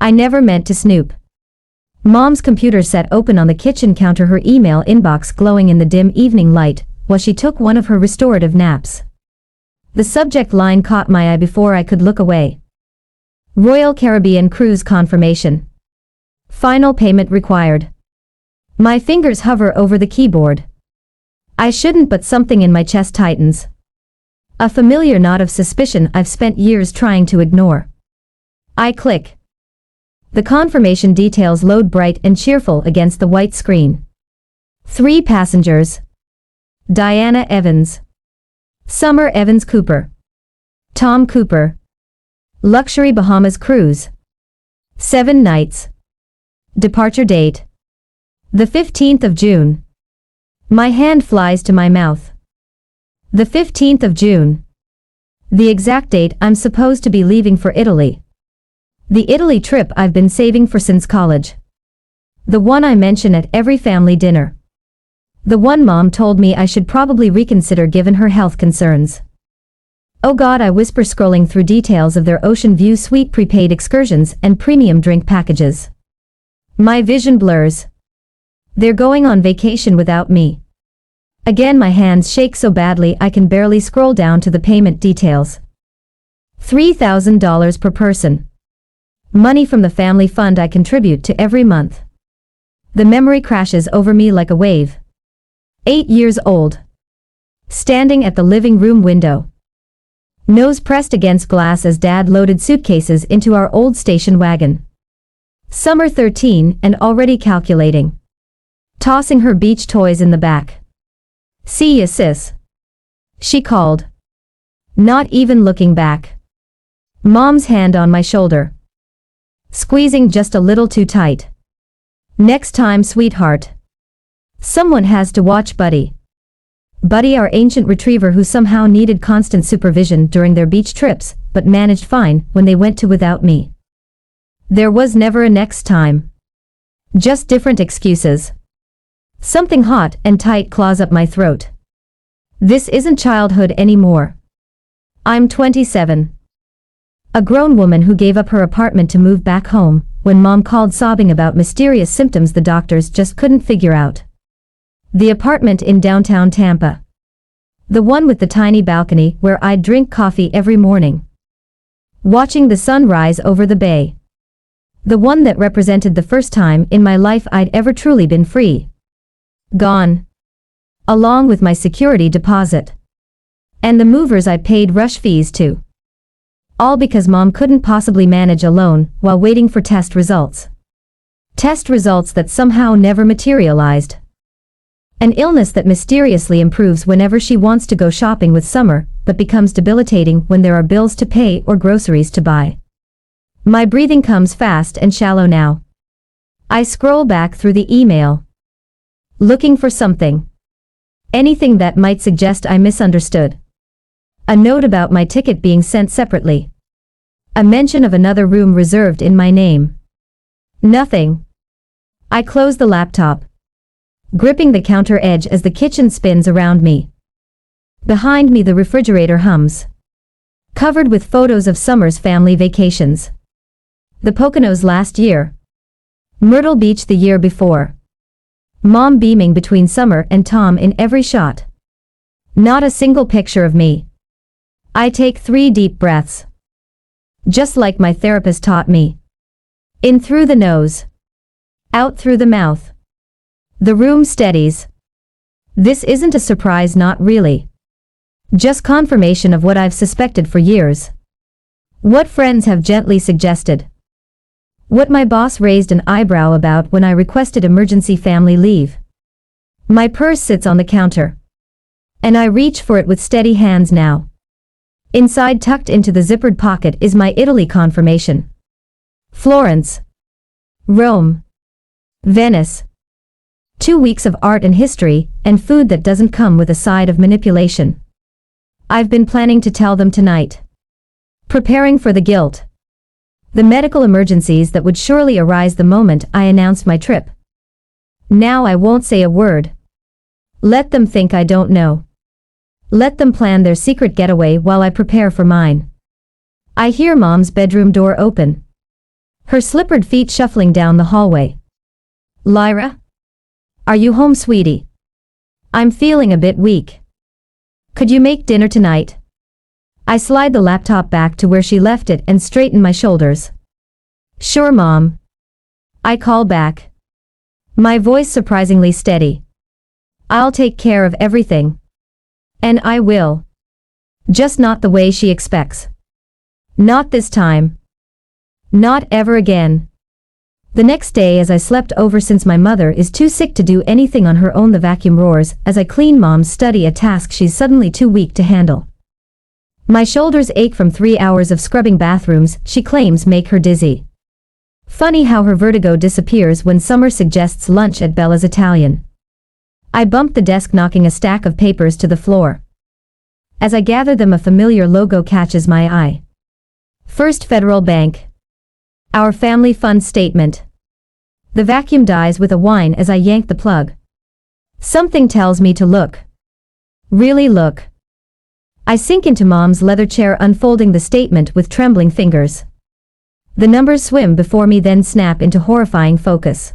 I never meant to snoop. Mom's computer sat open on the kitchen counter, her email inbox glowing in the dim evening light, while she took one of her restorative naps. The subject line caught my eye before I could look away. Royal Caribbean Cruise confirmation. Final payment required. My fingers hover over the keyboard. I shouldn't, but something in my chest tightens. A familiar knot of suspicion I've spent years trying to ignore. I click. The confirmation details load bright and cheerful against the white screen. 3 passengers. Diana Evans. Summer Evans Cooper. Tom Cooper. Luxury Bahamas cruise. 7 nights. Departure date. The 15th of June. My hand flies to my mouth. The 15th of June. The exact date I'm supposed to be leaving for Italy. The Italy trip I've been saving for since college. The one I mention at every family dinner. The one Mom told me I should probably reconsider given her health concerns. Oh God, I whisper, scrolling through details of their ocean view suite, prepaid excursions, and premium drink packages. My vision blurs. They're going on vacation without me. Again, my hands shake so badly I can barely scroll down to the payment details. $3,000 per person. Money from the family fund I contribute to every month. The memory crashes over me like a wave. 8 years old. Standing at the living room window. Nose pressed against glass as Dad loaded suitcases into our old station wagon. Summer 13 and already calculating. Tossing her beach toys in the back. "See ya, sis," she called. Not even looking back. Mom's hand on my shoulder. Squeezing just a little too tight. "Next time, sweetheart. Someone has to watch Buddy." Buddy, our ancient retriever who somehow needed constant supervision during their beach trips, but managed fine when they went to without me. There was never a next time. Just different excuses. Something hot and tight claws up my throat. This isn't childhood anymore. I'm 27. A grown woman who gave up her apartment to move back home, when Mom called sobbing about mysterious symptoms the doctors just couldn't figure out. The apartment in downtown Tampa. The one with the tiny balcony where I'd drink coffee every morning, watching the sun rise over the bay. The one that represented the first time in my life I'd ever truly been free. Gone. Along with my security deposit. And the movers I paid rush fees to. All because Mom couldn't possibly manage alone while waiting for test results. Test results that somehow never materialized. An illness that mysteriously improves whenever she wants to go shopping with Summer, but becomes debilitating when there are bills to pay or groceries to buy. My breathing comes fast and shallow now. I scroll back through the email. Looking for something. Anything that might suggest I misunderstood. A note about my ticket being sent separately. A mention of another room reserved in my name. Nothing. I close the laptop, gripping the counter edge as the kitchen spins around me. Behind me the refrigerator hums, covered with photos of Summer's family vacations. The Poconos last year. Myrtle Beach the year before. Mom beaming between Summer and Tom in every shot. Not a single picture of me. I take 3 deep breaths. Just like my therapist taught me. In through the nose. Out through the mouth. The room steadies. This isn't a surprise, not really. Just confirmation of what I've suspected for years. What friends have gently suggested. What my boss raised an eyebrow about when I requested emergency family leave. My purse sits on the counter. And I reach for it with steady hands now. Inside, tucked into the zippered pocket, is my Italy confirmation. Florence. Rome. Venice. 2 weeks of art and history, and food that doesn't come with a side of manipulation. I've been planning to tell them tonight. Preparing for the guilt. The medical emergencies that would surely arise the moment I announced my trip. Now I won't say a word. Let them think I don't know. Let them plan their secret getaway while I prepare for mine. I hear Mom's bedroom door open. Her slippered feet shuffling down the hallway. Lyra? Are you home, sweetie? I'm feeling a bit weak. Could you make dinner tonight? I slide the laptop back to where she left it and straighten my shoulders. Sure, Mom. I call back. My voice surprisingly steady. I'll take care of everything. And I will. Just not the way she expects. Not this time. Not ever again. The next day, as I slept over since my mother is too sick to do anything on her own, the vacuum roars as I clean Mom's study, a task she's suddenly too weak to handle. My shoulders ache from 3 hours of scrubbing bathrooms she claims make her dizzy. Funny how her vertigo disappears when Summer suggests lunch at Bella's Italian. I bump the desk, knocking a stack of papers to the floor. As I gather them, a familiar logo catches my eye. First Federal Bank. Our family fund statement. The vacuum dies with a whine as I yank the plug. Something tells me to look. Really look. I sink into Mom's leather chair, unfolding the statement with trembling fingers. The numbers swim before me, then snap into horrifying focus.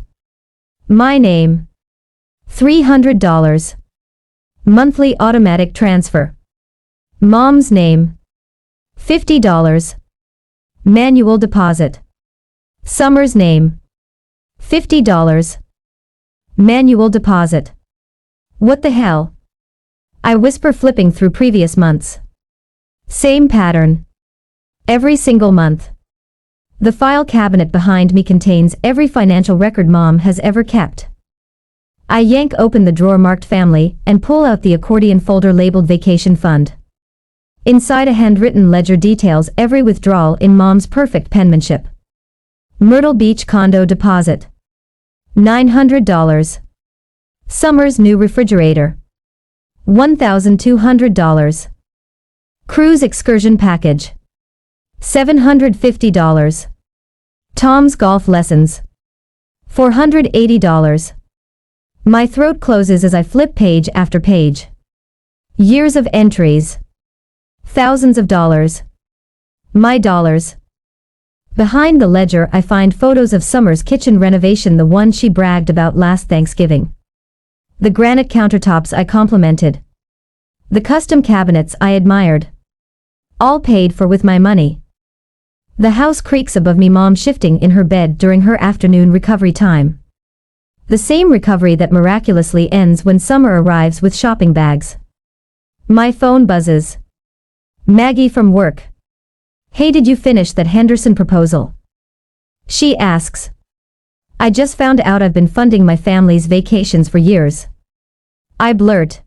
My name. $300. Monthly automatic transfer. Mom's name. $50. Manual deposit. Summer's name. $50. Manual deposit. What the hell? I whisper, flipping through previous months. Same pattern. Every single month. The file cabinet behind me contains every financial record Mom has ever kept. I yank open the drawer marked family and pull out the accordion folder labeled vacation fund. Inside, a handwritten ledger details every withdrawal in Mom's perfect penmanship. Myrtle Beach condo deposit. $900. Summer's new refrigerator. $1,200. Cruise excursion package. $750. Tom's golf lessons. $480. My throat closes as I flip page after page. Years of entries. Thousands of dollars. My dollars. Behind the ledger, I find photos of Summer's kitchen renovation, the one she bragged about last Thanksgiving. The granite countertops I complimented. The custom cabinets I admired. All paid for with my money. The house creaks above me, Mom shifting in her bed during her afternoon recovery time. The same recovery that miraculously ends when Summer arrives with shopping bags. My phone buzzes. Maggie from work. Hey, did you finish that Henderson proposal? She asks. I just found out I've been funding my family's vacations for years. I blurt.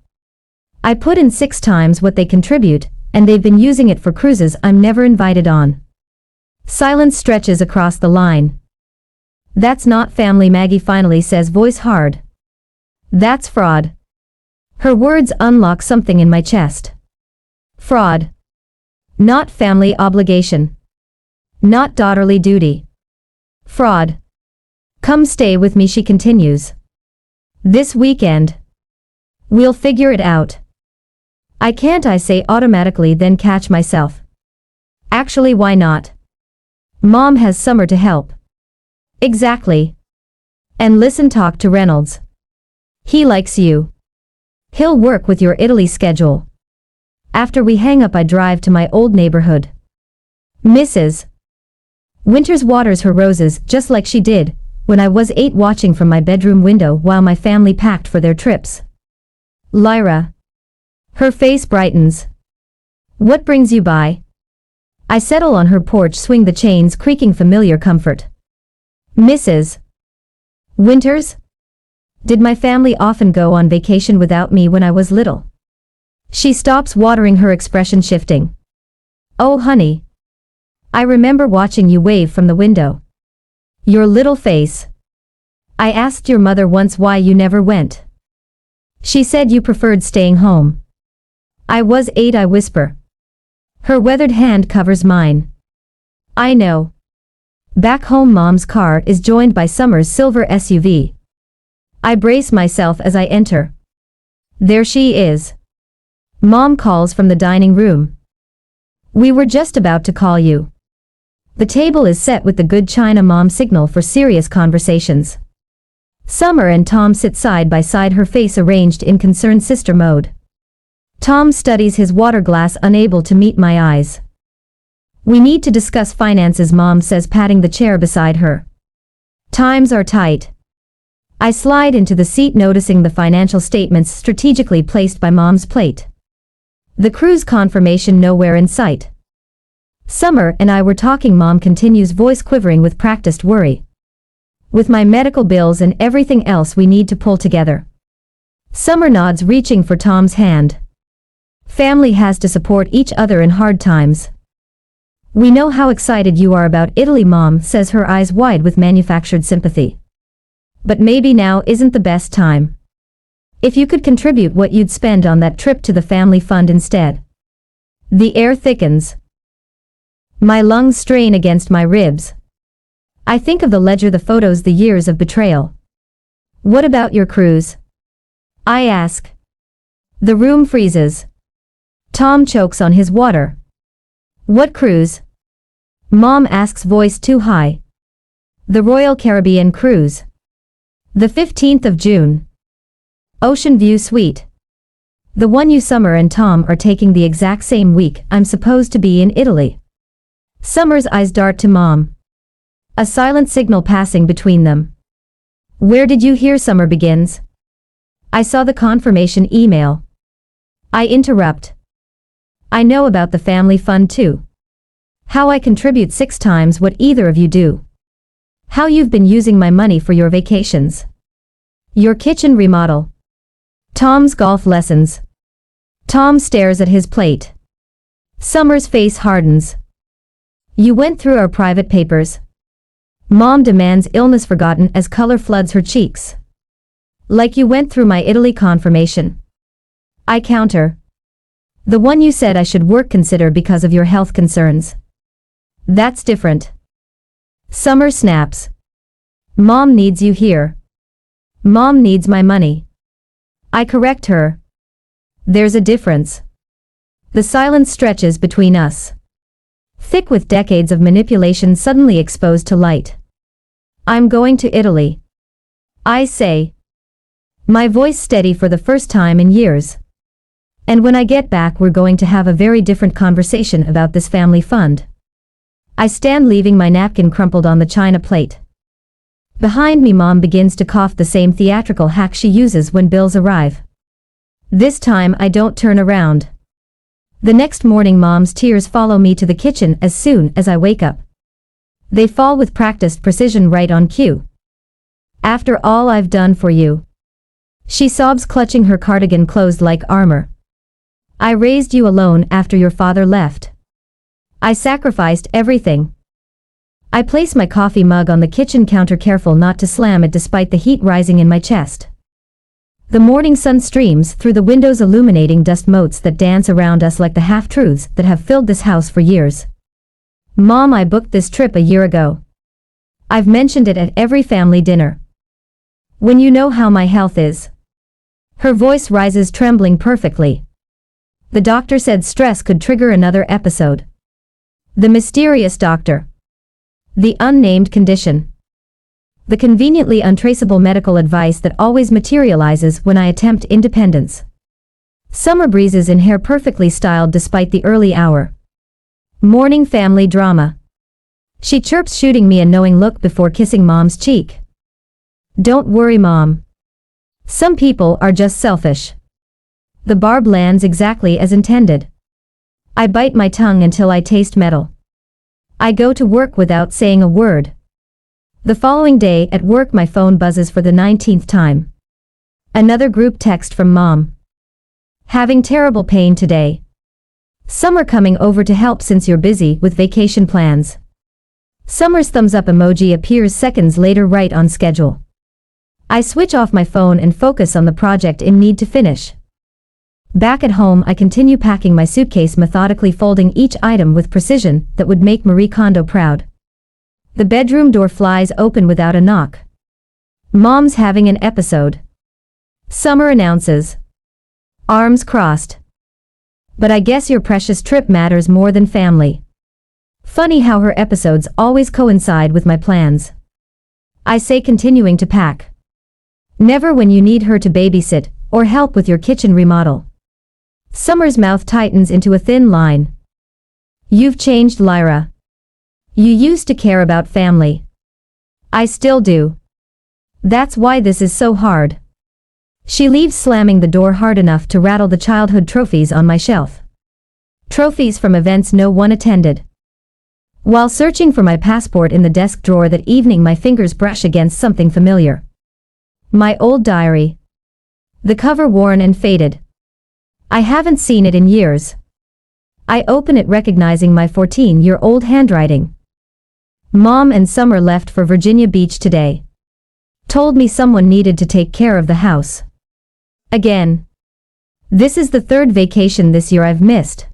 I put in 6 times what they contribute, and they've been using it for cruises I'm never invited on. Silence stretches across the line. That's not family, Maggie finally says, voice hard. That's fraud. Her words unlock something in my chest. Fraud. Not family obligation. Not daughterly duty. Fraud. Come stay with me, she continues. This weekend. We'll figure it out. I can't, I say automatically, then catch myself. Actually, why not? Mom has Summer to help. Exactly. And listen, talk to Reynolds. He likes you. He'll work with your Italy schedule. After we hang up, I drive to my old neighborhood. Mrs. Winters waters her roses just like she did when I was 8, watching from my bedroom window while my family packed for their trips. Lyra. Her face brightens. What brings you by? I settle on her porch, swing the chains creaking, familiar comfort. Mrs. Winters? Did my family often go on vacation without me when I was little? She stops watering, her expression shifting. Oh honey. I remember watching you wave from the window. Your little face. I asked your mother once why you never went. She said you preferred staying home. I was 8, I whisper. Her weathered hand covers mine. I know. Back home, Mom's car is joined by Summer's silver SUV. I brace myself as I enter. There she is. Mom calls from the dining room. We were just about to call you. The table is set with the good china mom signal for serious conversations. Summer and Tom sit side by side, her face arranged in concerned sister mode. Tom studies his water glass, unable to meet my eyes. We need to discuss finances, Mom says, patting the chair beside her. Times are tight. I slide into the seat, noticing the financial statements strategically placed by Mom's plate. The cruise confirmation nowhere in sight. Summer and I were talking, Mom continues, voice quivering with practiced worry. With my medical bills and everything else we need to pull together. Summer nods, reaching for Tom's hand. Family has to support each other in hard times. We know how excited you are about Italy, Mom says, her eyes wide with manufactured sympathy. But maybe now isn't the best time. If you could contribute what you'd spend on that trip to the family fund instead. The air thickens. My lungs strain against my ribs. I think of the ledger, the photos, the years of betrayal. What about your cruise? I ask. The room freezes. Tom chokes on his water. What cruise? Mom asks, voice too high. The Royal Caribbean cruise. The 15th of June. Ocean View Suite. The one you, Summer and Tom are taking the exact same week I'm supposed to be in Italy. Summer's eyes dart to Mom. A silent signal passing between them. Where did you hear? Summer begins. I saw the confirmation email. I interrupt. I know about the family fund too. How I contribute 6 times what either of you do. How you've been using my money for your vacations. Your kitchen remodel. Tom's golf lessons. Tom stares at his plate. Summer's face hardens. You went through our private papers. Mom demands, illness forgotten as color floods her cheeks. Like you went through my Italy confirmation. I counter. The one you said I should consider because of your health concerns. That's different. Summer snaps. Mom needs you here. Mom needs my money. I correct her. There's a difference. The silence stretches between us. Thick with decades of manipulation suddenly exposed to light. I'm going to Italy. I say. My voice steady for the first time in years. And when I get back, we're going to have a very different conversation about this family fund. I stand, leaving my napkin crumpled on the china plate. Behind me, Mom begins to cough, the same theatrical hack she uses when bills arrive. This time I don't turn around. The next morning, Mom's tears follow me to the kitchen as soon as I wake up. They fall with practiced precision right on cue. After all I've done for you. She sobs, clutching her cardigan closed like armor. I raised you alone after your father left. I sacrificed everything. I place my coffee mug on the kitchen counter, careful not to slam it despite the heat rising in my chest. The morning sun streams through the windows, illuminating dust motes that dance around us like the half-truths that have filled this house for years. Mom, I booked this trip a year ago. I've mentioned it at every family dinner. When you know how my health is. Her voice rises, trembling perfectly. The doctor said stress could trigger another episode. The mysterious doctor. The unnamed condition. The conveniently untraceable medical advice that always materializes when I attempt independence. Summer breezes in hair, perfectly styled despite the early hour. Morning family drama. She chirps, shooting me a knowing look before kissing Mom's cheek. Don't worry, Mom. Some people are just selfish. The barb lands exactly as intended. I bite my tongue until I taste metal. I go to work without saying a word. The following day at work, my phone buzzes for the 19th time. Another group text from Mom. Having terrible pain today. Summer coming over to help since you're busy with vacation plans. Summer's thumbs up emoji appears seconds later, right on schedule. I switch off my phone and focus on the project in need to finish. Back at home, I continue packing my suitcase, methodically folding each item with precision that would make Marie Kondo proud. The bedroom door flies open without a knock. Mom's having an episode. Summer announces. Arms crossed. But I guess your precious trip matters more than family. Funny how her episodes always coincide with my plans. I say, continuing to pack. Never when you need her to babysit or help with your kitchen remodel. Summer's mouth tightens into a thin line. You've changed, Lyra. You used to care about family. I still do. That's why this is so hard. She leaves, slamming the door hard enough to rattle the childhood trophies on my shelf. Trophies from events no one attended. While searching for my passport in the desk drawer that evening, my fingers brush against something familiar. My old diary. The cover worn and faded. I haven't seen it in years. I open it, recognizing my 14-year-old handwriting. Mom and Summer left for Virginia Beach today. Told me someone needed to take care of the house. Again. This is the third vacation this year I've missed.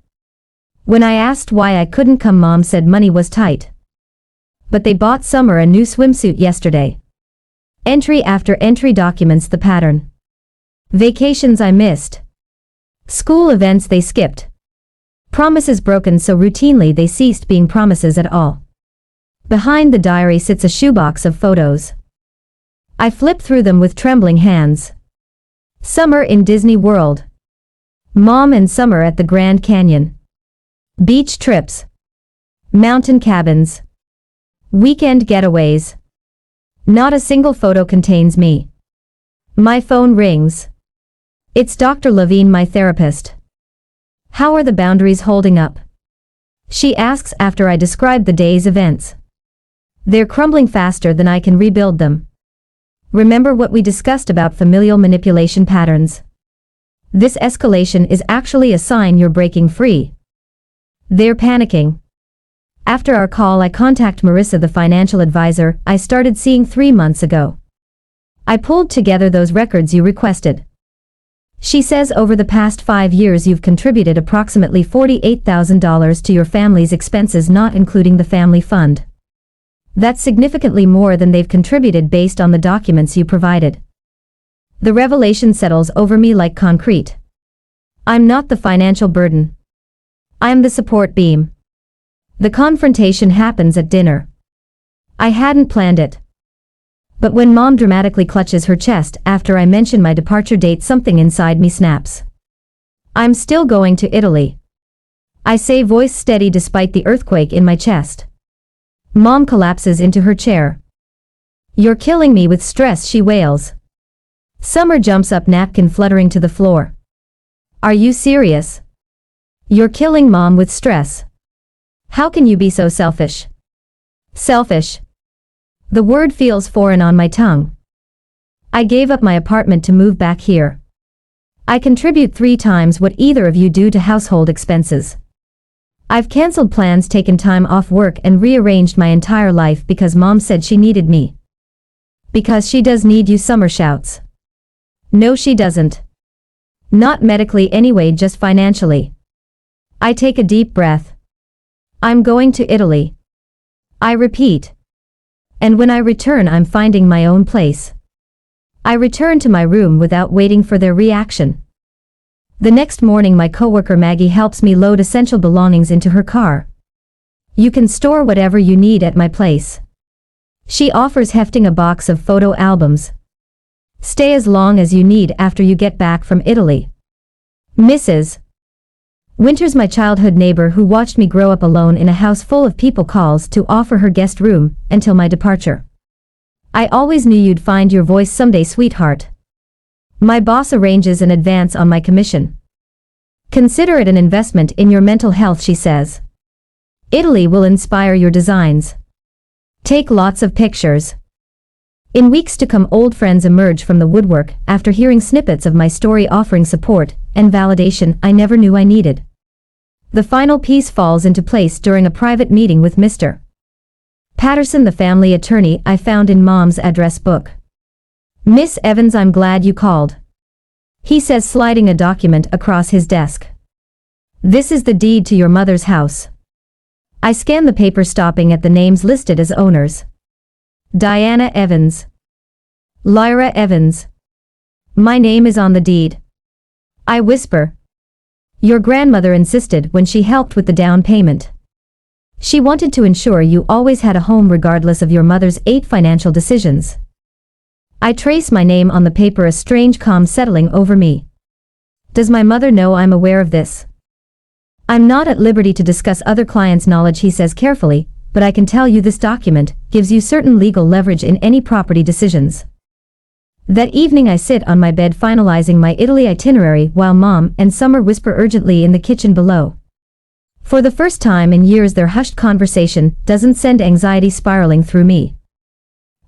When I asked why I couldn't come, Mom said money was tight. But they bought Summer a new swimsuit yesterday. Entry after entry documents the pattern. Vacations I missed. School events they skipped. Promises broken so routinely they ceased being promises at all. Behind the diary sits a shoebox of photos. I flip through them with trembling hands. Summer in Disney World. Mom and Summer at the Grand Canyon. Beach trips. Mountain cabins. Weekend getaways. Not a single photo contains me. My phone rings. It's Dr. Levine, my therapist. How are the boundaries holding up? She asks after I describe the day's events. They're crumbling faster than I can rebuild them. Remember what we discussed about familial manipulation patterns? This escalation is actually a sign you're breaking free. They're panicking. After our call, I contact Marissa, the financial advisor I started seeing 3 months ago. I pulled together those records you requested. She says over the past 5 years you've contributed approximately $48,000 to your family's expenses, not including the family fund. That's significantly more than they've contributed based on the documents you provided. The revelation settles over me like concrete. I'm not the financial burden. I'm the support beam. The confrontation happens at dinner. I hadn't planned it. But when Mom dramatically clutches her chest after I mention my departure date, something inside me snaps. I'm still going to Italy. I say, voice steady despite the earthquake in my chest. Mom collapses into her chair. You're killing me with stress, she wails. Summer jumps up, napkin fluttering to the floor. Are you serious? You're killing Mom with stress. How can you be so selfish? Selfish. The word feels foreign on my tongue. I gave up my apartment to move back here. I contribute 3 times what either of you do to household expenses. I've canceled plans, taken time off work, and rearranged my entire life because Mom said she needed me. Because she does need you, Summer shouts. No, she doesn't. Not medically anyway, just financially. I take a deep breath. I'm going to Italy. I repeat. And when I return, I'm finding my own place. I return to my room without waiting for their reaction. The next morning, my coworker Maggie helps me load essential belongings into her car. You can store whatever you need at my place. She offers, hefting a box of photo albums. Stay as long as you need after you get back from Italy. Mrs. Winters, my childhood neighbor who watched me grow up alone in a house full of people, calls to offer her guest room until my departure. I always knew you'd find your voice someday, sweetheart. My boss arranges an advance on my commission. Consider it an investment in your mental health, she says. Italy will inspire your designs. Take lots of pictures. In weeks to come, old friends emerge from the woodwork after hearing snippets of my story, offering support and validation I never knew I needed. The final piece falls into place during a private meeting with Mr. Patterson, the family attorney I found in Mom's address book. Miss Evans, I'm glad you called. He says, sliding a document across his desk. This is the deed to your mother's house. I scan the paper, stopping at the names listed as owners. Diana Evans. Lyra Evans. My name is on the deed. I whisper. Your grandmother insisted when she helped with the down payment. She wanted to ensure you always had a home regardless of your mother's 8 financial decisions. I trace my name on the paper, a strange calm settling over me. Does my mother know I'm aware of this? I'm not at liberty to discuss other clients' knowledge, he says carefully, but I can tell you this document gives you certain legal leverage in any property decisions. That evening I sit on my bed finalizing my Italy itinerary while Mom and Summer whisper urgently in the kitchen below. For the first time in years their hushed conversation doesn't send anxiety spiraling through me.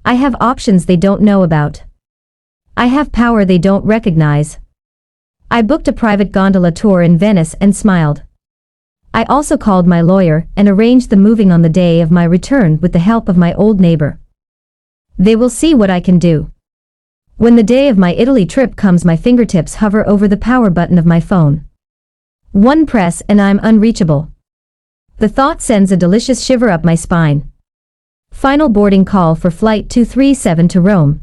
I have options they don't know about. I have power they don't recognize. I booked a private gondola tour in Venice and smiled. I also called my lawyer and arranged the moving on the day of my return with the help of my old neighbor. They will see what I can do. When the day of my Italy trip comes, my fingertips hover over the power button of my phone. One press and I'm unreachable. The thought sends a delicious shiver up my spine. Final boarding call for flight 237 to Rome.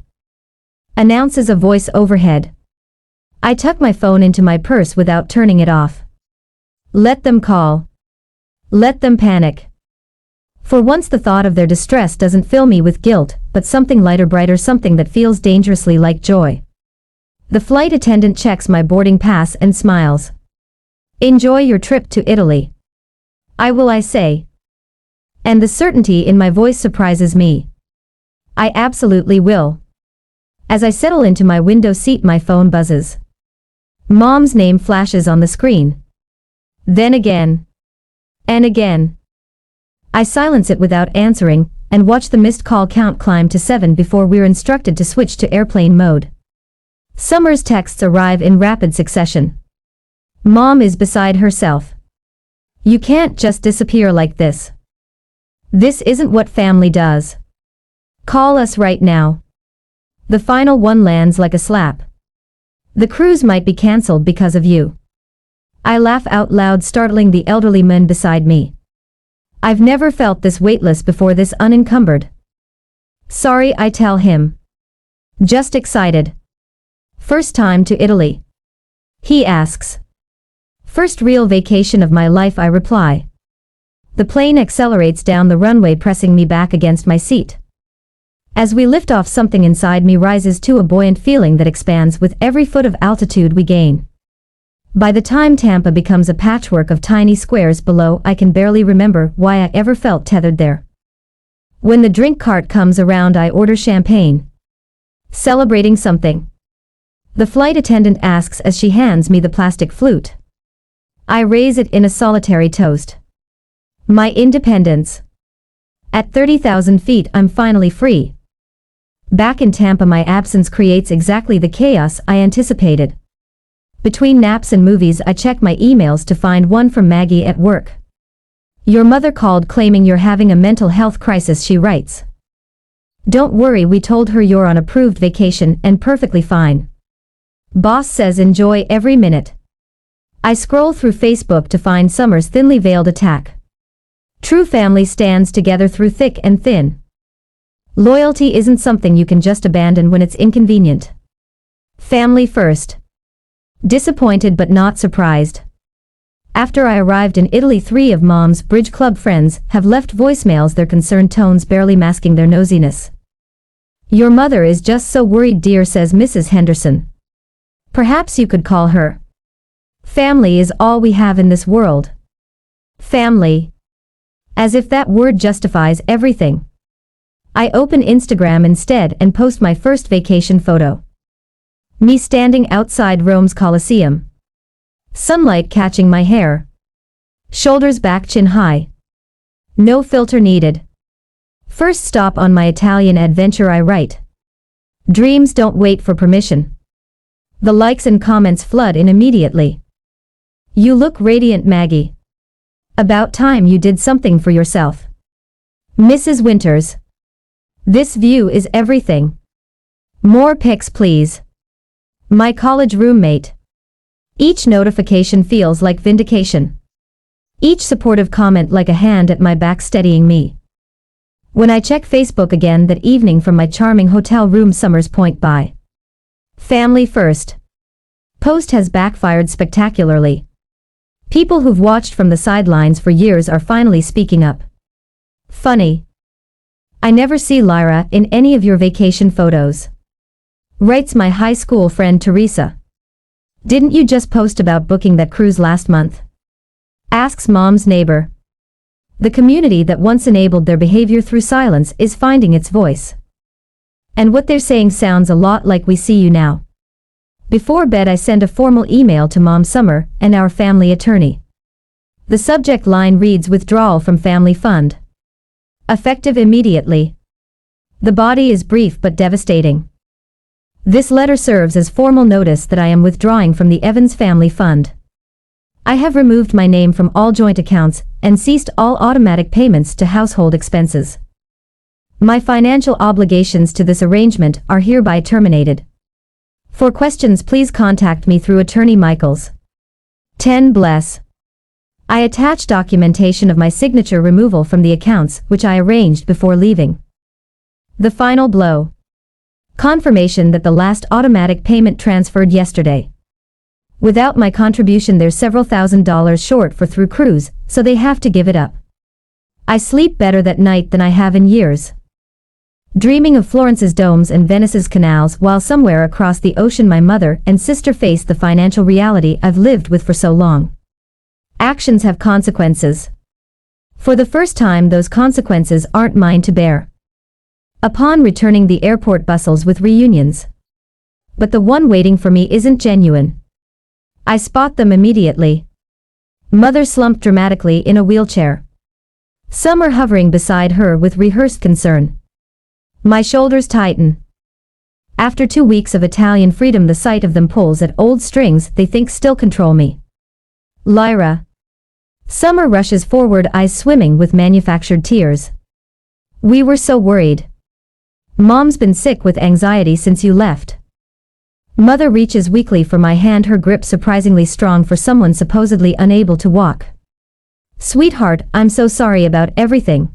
Announces a voice overhead. I tuck my phone into my purse without turning it off. Let them call. Let them panic. For once the thought of their distress doesn't fill me with guilt, but something lighter, brighter, something that feels dangerously like joy. The flight attendant checks my boarding pass and smiles. Enjoy your trip to Italy. I say. And the certainty in my voice surprises me. I absolutely will. As I settle into my window seat, my phone buzzes. Mom's name flashes on the screen. Then again. And again. I silence it without answering, and watch the missed call count climb to 7 before we're instructed to switch to airplane mode. Summer's texts arrive in rapid succession. Mom is beside herself. You can't just disappear like this. This isn't what family does. Call us right now. The final one lands like a slap. The cruise might be cancelled because of you. I laugh out loud, startling the elderly man beside me. I've never felt this weightless before, this unencumbered. Sorry, I tell him. Just excited. First time to Italy? He asks. First real vacation of my life, I reply. The plane accelerates down the runway, pressing me back against my seat. As we lift off, something inside me rises to a buoyant feeling that expands with every foot of altitude we gain. By the time Tampa becomes a patchwork of tiny squares below, I can barely remember why I ever felt tethered there. When the drink cart comes around, I order champagne. Celebrating something. The flight attendant asks as she hands me the plastic flute. I raise it in a solitary toast. My independence. At 30,000 feet, I'm finally free. Back in Tampa, my absence creates exactly the chaos I anticipated. Between naps and movies, I check my emails to find one from Maggie at work. Your mother called claiming you're having a mental health crisis, she writes. Don't worry, we told her you're on approved vacation and perfectly fine. Boss says enjoy every minute. I scroll through Facebook to find Summer's thinly veiled attack. True family stands together through thick and thin. Loyalty isn't something you can just abandon when it's inconvenient. Family first. Disappointed but not surprised. After I arrived in Italy, 3 of Mom's bridge club friends have left voicemails, their concerned tones barely masking their nosiness. Your mother is just so worried, dear, says Mrs. Henderson. Perhaps you could call her. Family is all we have in this world. Family. As if that word justifies everything. I open Instagram instead and post my first vacation photo. Me standing outside Rome's Colosseum. Sunlight catching my hair. Shoulders back, chin high. No filter needed. First stop on my Italian adventure, I write. Dreams don't wait for permission. The likes and comments flood in immediately. You look radiant, Maggie. About time you did something for yourself. Mrs. Winters. This view is everything. More pics, please. My college roommate. Each notification feels like vindication. Each supportive comment like a hand at my back steadying me. When I check Facebook again that evening from my charming hotel room, Summer's point by. Family first. Post has backfired spectacularly. People who've watched from the sidelines for years are finally speaking up. Funny. I never see Lyra in any of your vacation photos. Writes my high school friend Teresa. Didn't you just post about booking that cruise last month? Asks mom's neighbor. The community that once enabled their behavior through silence is finding its voice. And what they're saying sounds a lot like we see you now. Before bed I send a formal email to Mom Summer and our family attorney. The subject line reads withdrawal from family fund. Effective immediately. The body is brief but devastating. This letter serves as formal notice that I am withdrawing from the Evans family fund. I have removed my name from all joint accounts and ceased all automatic payments to household expenses. My financial obligations to this arrangement are hereby terminated. For questions please contact me through Attorney Michaels. 10 Bless. I attach documentation of my signature removal from the accounts which I arranged before leaving. The final blow. Confirmation that the last automatic payment transferred yesterday. Without my contribution they're several $1,000s short for through cruise, so they have to give it up. I sleep better that night than I have in years. Dreaming of Florence's domes and Venice's canals while somewhere across the ocean my mother and sister face the financial reality I've lived with for so long. Actions have consequences. For the first time those consequences aren't mine to bear. Upon returning the airport bustles with reunions. But the one waiting for me isn't genuine. I spot them immediately. Mother slumped dramatically in a wheelchair. Summer hovering beside her with rehearsed concern. My shoulders tighten. After 2 weeks of Italian freedom the sight of them pulls at old strings they think still control me. Lyra. Summer rushes forward, eyes swimming with manufactured tears. We were so worried. Mom's been sick with anxiety since you left. Mother reaches weakly for my hand, her grip surprisingly strong for someone supposedly unable to walk. Sweetheart, I'm so sorry about everything.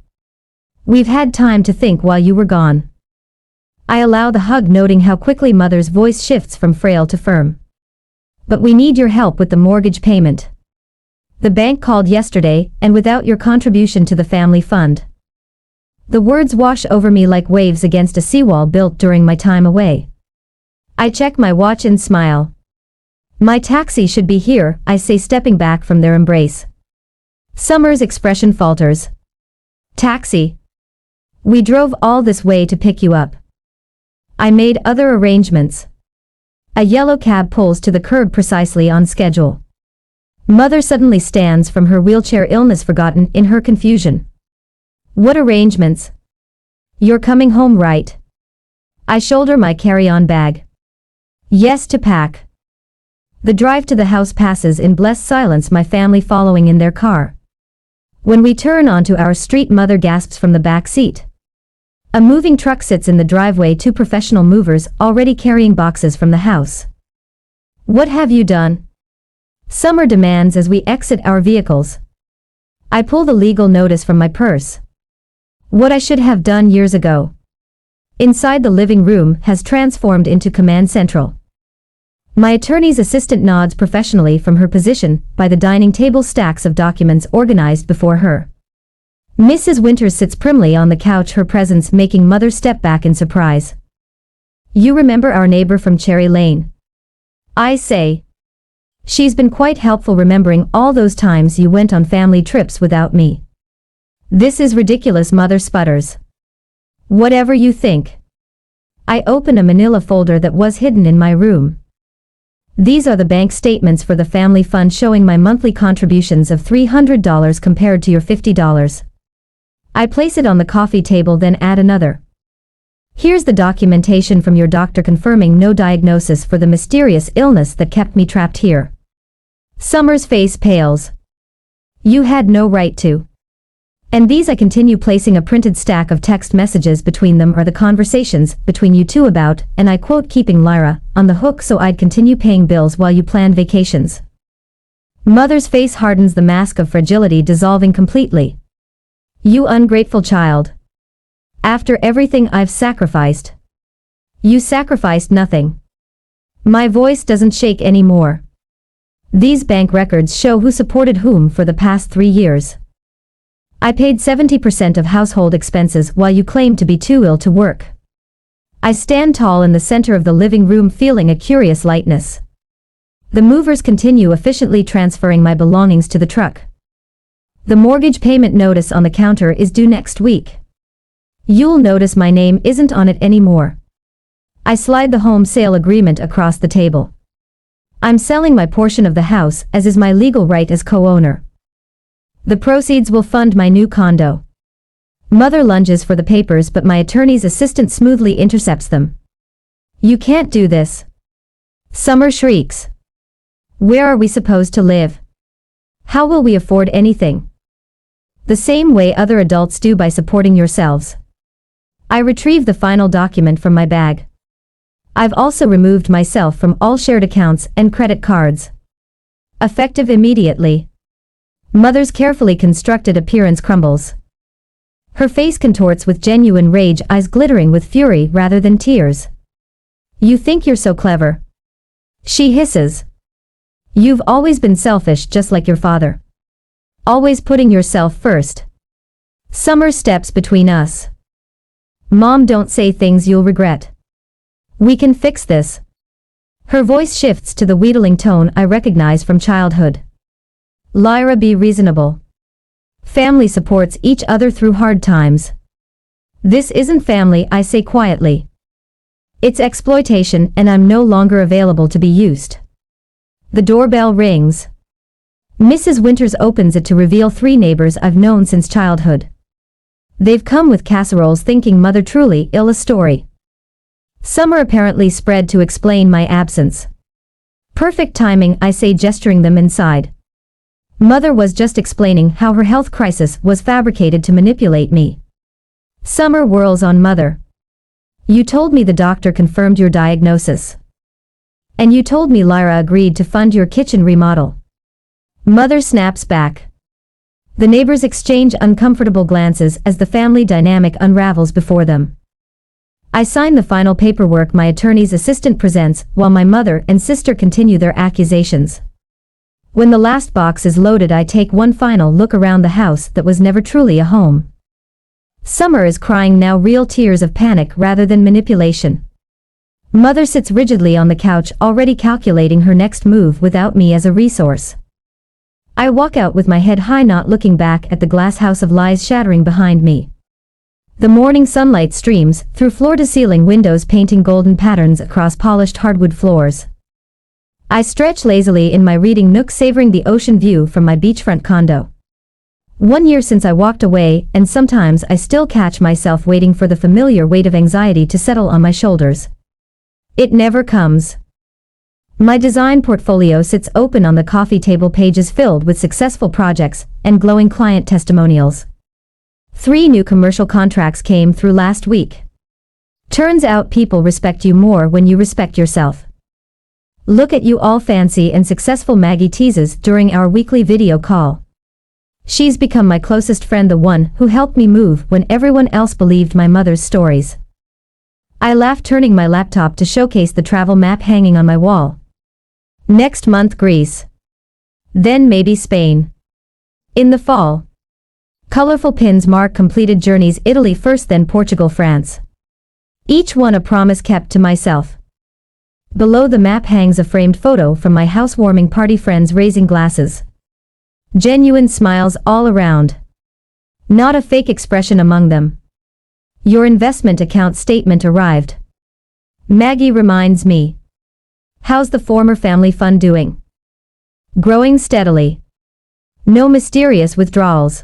We've had time to think while you were gone. I allow the hug, noting how quickly Mother's voice shifts from frail to firm. But we need your help with the mortgage payment. The bank called yesterday, and without your contribution to the family fund. The words wash over me like waves against a seawall built during my time away. I check my watch and smile. My taxi should be here, I say, stepping back from their embrace. Summer's expression falters. Taxi. We drove all this way to pick you up. I made other arrangements. A yellow cab pulls to the curb precisely on schedule. Mother suddenly stands from her wheelchair, illness forgotten in her confusion. What arrangements? You're coming home, right? I shoulder my carry-on bag. Yes, to pack. The drive to the house passes in blessed silence, my family following in their car. When we turn onto our street, Mother gasps from the back seat. A moving truck sits in the driveway, 2 professional movers already carrying boxes from the house. What have you done? Summer demands as we exit our vehicles. I pull the legal notice from my purse. What I should have done years ago. Inside the living room has transformed into command central. My attorney's assistant nods professionally from her position by the dining table, stacks of documents organized before her. Mrs. Winters sits primly on the couch, her presence making Mother step back in surprise. You remember our neighbor from Cherry Lane? I say. She's been quite helpful, remembering all those times you went on family trips without me. This is ridiculous, Mother sputters. Whatever you think. I open a manila folder that was hidden in my room. These are the bank statements for the family fund showing my monthly contributions of $300 compared to your $50. I place it on the coffee table, then add another. Here's the documentation from your doctor confirming no diagnosis for the mysterious illness that kept me trapped here. Summer's face pales. You had no right to. And these, I continue, placing a printed stack of text messages between them, are the conversations between you two about, and I quote, keeping Lyra on the hook so I'd continue paying bills while you planned vacations. Mother's face hardens, the mask of fragility dissolving completely. You ungrateful child. After everything I've sacrificed. You sacrificed nothing. My voice doesn't shake anymore. These bank records show who supported whom for the past 3 years. I paid 70% of household expenses while you claim to be too ill to work. I stand tall in the center of the living room feeling a curious lightness. The movers continue efficiently transferring my belongings to the truck. The mortgage payment notice on the counter is due next week. You'll notice my name isn't on it anymore. I slide the home sale agreement across the table. I'm selling my portion of the house, as is my legal right as co-owner. The proceeds will fund my new condo. Mother lunges for the papers, but my attorney's assistant smoothly intercepts them. You can't do this. Summer shrieks. Where are we supposed to live? How will we afford anything? The same way other adults do, by supporting yourselves. I retrieve the final document from my bag. I've also removed myself from all shared accounts and credit cards. Effective immediately. Mother's carefully constructed appearance crumbles. Her face contorts with genuine rage, eyes glittering with fury rather than tears. You think you're so clever. She hisses. You've always been selfish, just like your father. Always putting yourself first. Summer steps between us. Mom, don't say things you'll regret. We can fix this. Her voice shifts to the wheedling tone I recognize from childhood. Lyra, be reasonable. Family supports each other through hard times. This isn't family, I say quietly. It's exploitation, and I'm no longer available to be used. The doorbell rings. Mrs. Winters opens it to reveal 3 neighbors I've known since childhood. They've come with casseroles, thinking Mother truly ill. A story. Summer apparently spread to explain my absence. Perfect timing, I say, gesturing them inside. Mother was just explaining how her health crisis was fabricated to manipulate me. Summer whirls on Mother. You told me the doctor confirmed your diagnosis. And you told me Lyra agreed to fund your kitchen remodel. Mother snaps back. The neighbors exchange uncomfortable glances as the family dynamic unravels before them. I sign the final paperwork my attorney's assistant presents, while my mother and sister continue their accusations. When the last box is loaded, I take one final look around the house that was never truly a home. Summer is crying now, real tears of panic rather than manipulation. Mother sits rigidly on the couch, already calculating her next move without me as a resource. I walk out with my head high, not looking back at the glass house of lies shattering behind me. The morning sunlight streams through floor-to-ceiling windows, painting golden patterns across polished hardwood floors. I stretch lazily in my reading nook, savoring the ocean view from my beachfront condo. 1 year since I walked away, and sometimes I still catch myself waiting for the familiar weight of anxiety to settle on my shoulders. It never comes. My design portfolio sits open on the coffee table, pages filled with successful projects and glowing client testimonials. 3 new commercial contracts came through last week. Turns out people respect you more when you respect yourself. Look at you all, fancy and successful, Maggie teases during our weekly video call. She's become my closest friend, the one who helped me move when everyone else believed my mother's stories. I laugh, turning my laptop to showcase the travel map hanging on my wall. Next month, Greece. Then maybe Spain. In the fall. Colorful pins mark completed journeys: Italy first, then Portugal, France. Each one a promise kept to myself. Below the map hangs a framed photo from my housewarming party, friends raising glasses. Genuine smiles all around. Not a fake expression among them. Your investment account statement arrived. Maggie reminds me. How's the former family fund doing? Growing steadily. No mysterious withdrawals.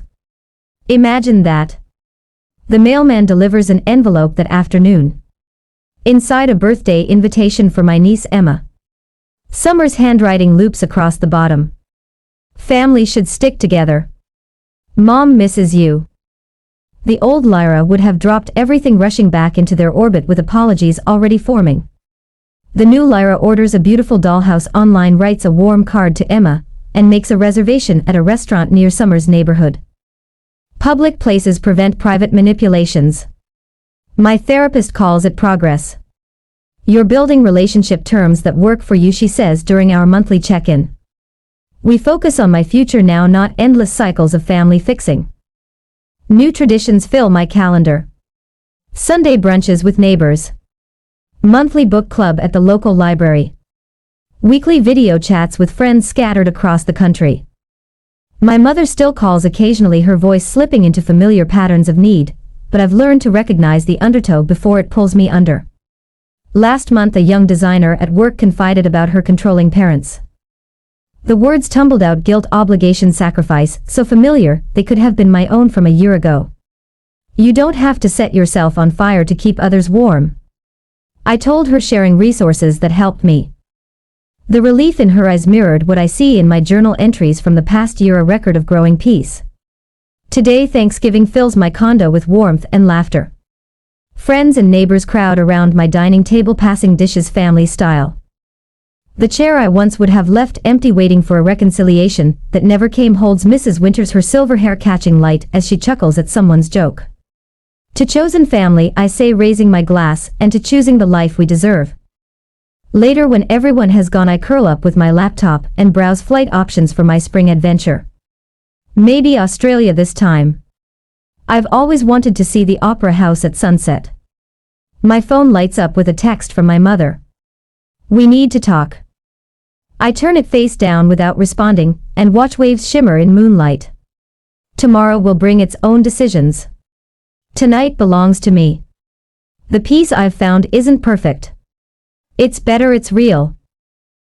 Imagine that. The mailman delivers an envelope that afternoon. Inside, a birthday invitation for my niece Emma. Summer's handwriting loops across the bottom. Family should stick together. Mom misses you. The old Lyra would have dropped everything, rushing back into their orbit with apologies already forming. The new Lyra orders a beautiful dollhouse online, writes a warm card to Emma, and makes a reservation at a restaurant near Summer's neighborhood. Public places prevent private manipulations. My therapist calls it progress. You're building relationship terms that work for you, she says during our monthly check-in. We focus on my future now, not endless cycles of family fixing. New traditions fill my calendar. Sunday brunches with neighbors. Monthly book club at the local library. Weekly video chats with friends scattered across the country. My mother still calls occasionally, her voice slipping into familiar patterns of need, but I've learned to recognize the undertow before it pulls me under. Last month a young designer at work confided about her controlling parents. The words tumbled out: guilt, obligation, sacrifice, so familiar they could have been my own from a year ago. You don't have to set yourself on fire to keep others warm. I told her, sharing resources that helped me. The relief in her eyes mirrored what I see in my journal entries from the past year, a record of growing peace. Today Thanksgiving fills my condo with warmth and laughter. Friends and neighbors crowd around my dining table, passing dishes family style. The chair I once would have left empty waiting for a reconciliation that never came holds Mrs. Winters, her silver hair catching light as she chuckles at someone's joke. To chosen family I say, raising my glass, and to choosing the life we deserve. Later, when everyone has gone, I curl up with my laptop and browse flight options for my spring adventure. Maybe Australia this time. I've always wanted to see the Opera House at sunset. My phone lights up with a text from my mother. We need to talk. I turn it face down without responding and watch waves shimmer in moonlight. Tomorrow will bring its own decisions. Tonight belongs to me. The peace I've found isn't perfect. It's better, it's real.